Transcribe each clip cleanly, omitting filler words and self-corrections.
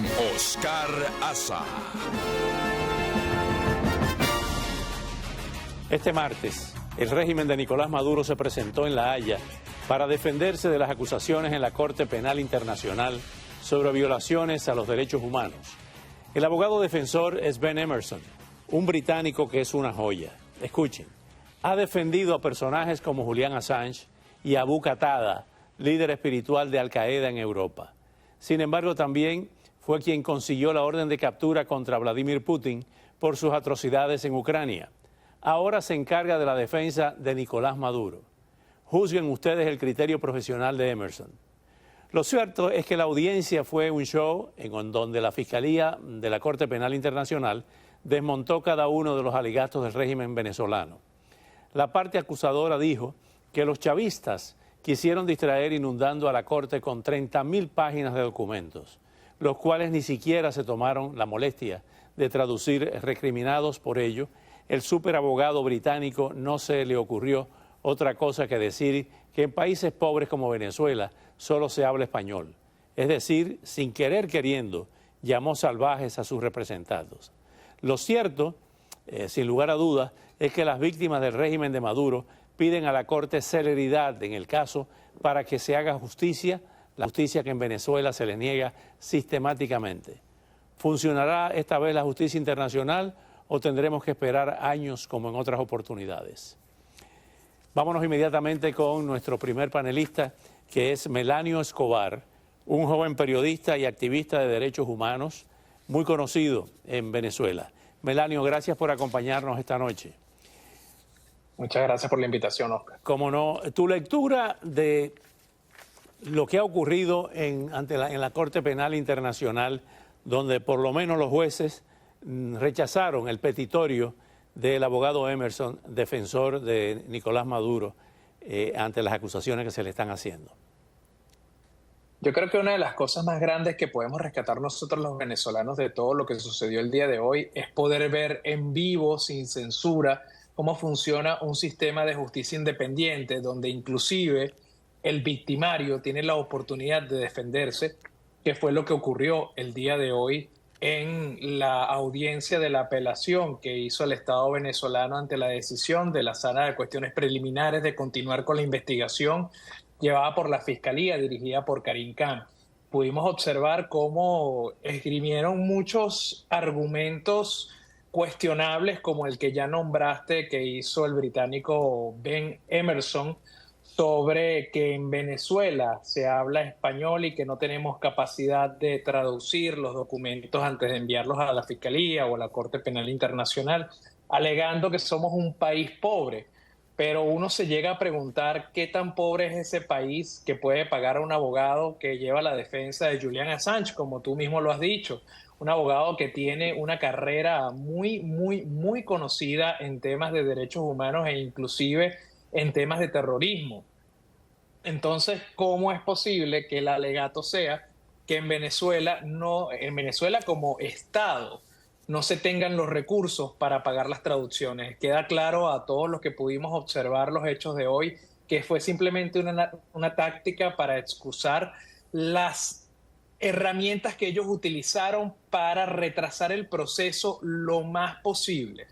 con Oscar Aza. Este martes, el régimen de Nicolás Maduro se presentó en La Haya para defenderse de las acusaciones en la Corte Penal Internacional sobre violaciones a los derechos humanos. El abogado defensor es Ben Emmerson, un británico que es una joya. Escuchen, ha defendido a personajes como Julian Assange y Abu Qatada, líder espiritual de Al Qaeda en Europa. Sin embargo, también fue quien consiguió la orden de captura contra Vladimir Putin por sus atrocidades en Ucrania. Ahora se encarga de la defensa de Nicolás Maduro. Juzguen ustedes el criterio profesional de Emmerson. Lo cierto es que la audiencia fue un show en donde la Fiscalía de la Corte Penal Internacional desmontó cada uno de los alegatos del régimen venezolano. La parte acusadora dijo que los chavistas quisieron distraer inundando a la Corte con 30.000 páginas de documentos, los cuales ni siquiera se tomaron la molestia de traducir, recriminados por ello. El superabogado británico no se le ocurrió otra cosa que decir que en países pobres como Venezuela solo se habla español. Es decir, sin querer queriendo, llamó salvajes a sus representados. Lo cierto, sin lugar a dudas, es que las víctimas del régimen de Maduro piden a la Corte celeridad en el caso para que se haga justicia, la justicia que en Venezuela se le niega sistemáticamente. ¿Funcionará esta vez la justicia internacional o tendremos que esperar años como en otras oportunidades? Vámonos inmediatamente con nuestro primer panelista, que es Melanio Escobar, un joven periodista y activista de derechos humanos muy conocido en Venezuela. Melanio, gracias por acompañarnos esta noche. Muchas gracias por la invitación, Oscar. Cómo no, tu lectura de lo que ha ocurrido en la Corte Penal Internacional, donde por lo menos los jueces rechazaron el petitorio del abogado Emmerson, defensor de Nicolás Maduro, ante las acusaciones que se le están haciendo. Yo creo que una de las cosas más grandes que podemos rescatar nosotros los venezolanos de todo lo que sucedió el día de hoy es poder ver en vivo, sin censura, cómo funciona un sistema de justicia independiente, donde inclusive el victimario tiene la oportunidad de defenderse, que fue lo que ocurrió el día de hoy en la audiencia de la apelación que hizo el Estado venezolano ante la decisión de la Sala de Cuestiones Preliminares de continuar con la investigación llevada por la Fiscalía, dirigida por Karim Khan. Pudimos observar cómo esgrimieron muchos argumentos cuestionables, como el que ya nombraste, que hizo el británico Ben Emmerson, sobre que en Venezuela se habla español y que no tenemos capacidad de traducir los documentos antes de enviarlos a la Fiscalía o a la Corte Penal Internacional, alegando que somos un país pobre. Pero uno se llega a preguntar qué tan pobre es ese país que puede pagar a un abogado que lleva la defensa de Julian Assange, como tú mismo lo has dicho, un abogado que tiene una carrera muy conocida en temas de derechos humanos e inclusive en temas de terrorismo. Entonces, ¿cómo es posible que el alegato sea que en Venezuela como Estado no se tengan los recursos para pagar las traducciones? Queda claro a todos los que pudimos observar los hechos de hoy que fue simplemente una táctica para excusar las herramientas que ellos utilizaron para retrasar el proceso lo más posible.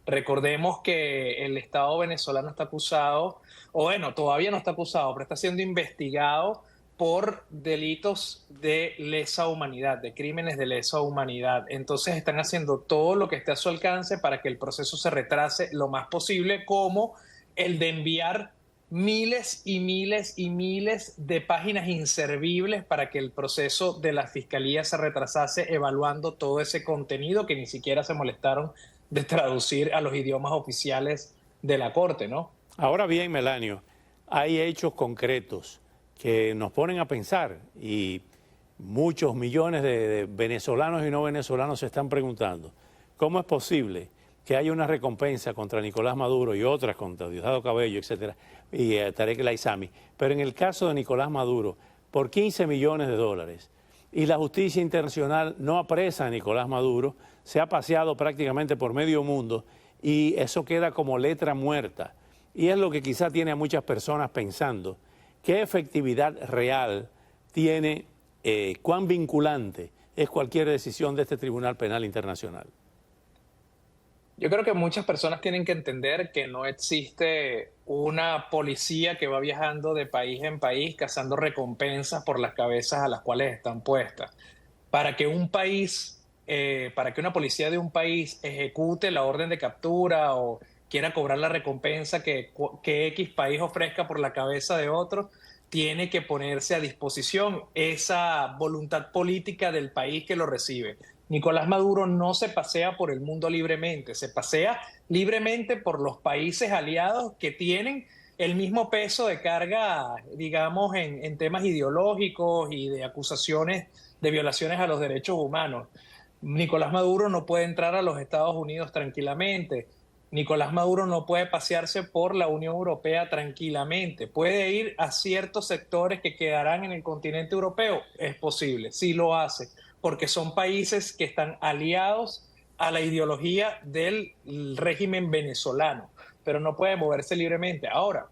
Recordemos que el Estado venezolano está acusado, o bueno, todavía no está acusado, pero está siendo investigado por delitos de lesa humanidad, de crímenes de lesa humanidad. Entonces están haciendo todo lo que esté a su alcance para que el proceso se retrase lo más posible, como el de enviar miles y miles de páginas inservibles para que el proceso de la Fiscalía se retrasase, evaluando todo ese contenido que ni siquiera se molestaron de traducir a los idiomas oficiales de la Corte, ¿no? Ahora bien, Melanio, hay hechos concretos que nos ponen a pensar y muchos millones de venezolanos y no venezolanos se están preguntando cómo es posible que haya una recompensa contra Nicolás Maduro y otras contra Diosdado Cabello, etcétera, y Tarek El Aissami, pero en el caso de Nicolás Maduro, por 15 millones de dólares, y la justicia internacional no apresa a Nicolás Maduro, se ha paseado prácticamente por medio mundo y eso queda como letra muerta. Y es lo que quizá tiene a muchas personas pensando, ¿qué efectividad real tiene, cuán vinculante es cualquier decisión de este Tribunal Penal Internacional? Yo creo que muchas personas tienen que entender que no existe una policía que va viajando de país en país cazando recompensas por las cabezas a las cuales están puestas. Para que un país, para que una policía de un país ejecute la orden de captura o quiera cobrar la recompensa que X país ofrezca por la cabeza de otro, tiene que ponerse a disposición esa voluntad política del país que lo recibe. Nicolás Maduro no se pasea por el mundo libremente, se pasea libremente por los países aliados que tienen el mismo peso de carga, digamos, en temas ideológicos y de acusaciones de violaciones a los derechos humanos. Nicolás Maduro no puede entrar a los Estados Unidos tranquilamente. Nicolás Maduro no puede pasearse por la Unión Europea tranquilamente. ¿Puede ir a ciertos sectores que quedarán en el continente europeo? Es posible, sí lo hace, porque son países que están aliados a la ideología del régimen venezolano, pero no puede moverse libremente. Ahora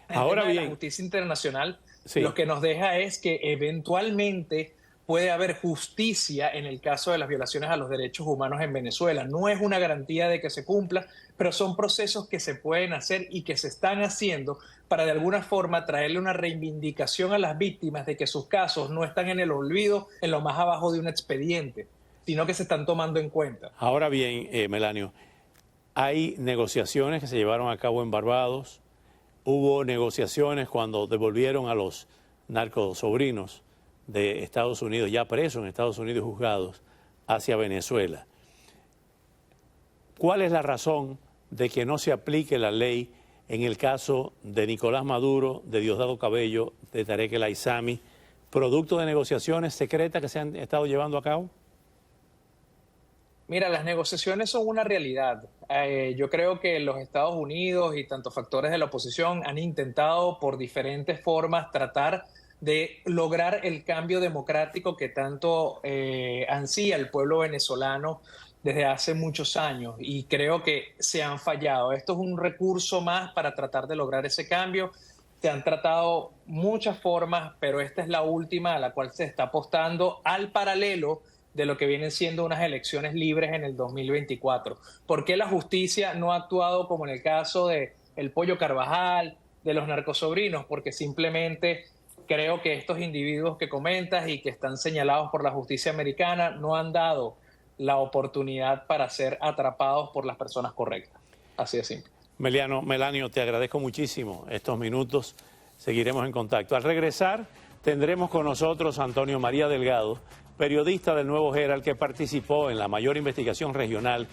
bien, la justicia internacional lo que nos deja es que eventualmente puede haber justicia en el caso de las violaciones a los derechos humanos en Venezuela. No es una garantía de que se cumpla, pero son procesos que se pueden hacer y que se están haciendo para de alguna forma traerle una reivindicación a las víctimas de que sus casos no están en el olvido, en lo más abajo de un expediente, sino que se están tomando en cuenta. Ahora bien, Melanio, hay negociaciones que se llevaron a cabo en Barbados, hubo negociaciones cuando devolvieron a los narcosobrinos de Estados Unidos, ya presos en Estados Unidos juzgados, hacia Venezuela. ¿Cuál es la razón de que no se aplique la ley en el caso de Nicolás Maduro, de Diosdado Cabello, de Tarek El Aissami, producto de negociaciones secretas que se han estado llevando a cabo? Mira, las negociaciones son una realidad. Yo creo que los Estados Unidos y tantos factores de la oposición han intentado por diferentes formas tratar de lograr el cambio democrático que tanto ansía el pueblo venezolano desde hace muchos años, y creo que se han fallado. Esto es un recurso más para tratar de lograr ese cambio. Se han tratado muchas formas, pero esta es la última a la cual se está apostando al paralelo de lo que vienen siendo unas elecciones libres en el 2024. ¿Por qué la justicia no ha actuado como en el caso de el Pollo Carvajal, de los narcosobrinos? Porque simplemente creo que estos individuos que comentas y que están señalados por la justicia americana no han dado la oportunidad para ser atrapados por las personas correctas. Así de simple. Melanio, te agradezco muchísimo estos minutos. Seguiremos en contacto. Al regresar, tendremos con nosotros a Antonio María Delgado, periodista del Nuevo Herald que participó en la mayor investigación regional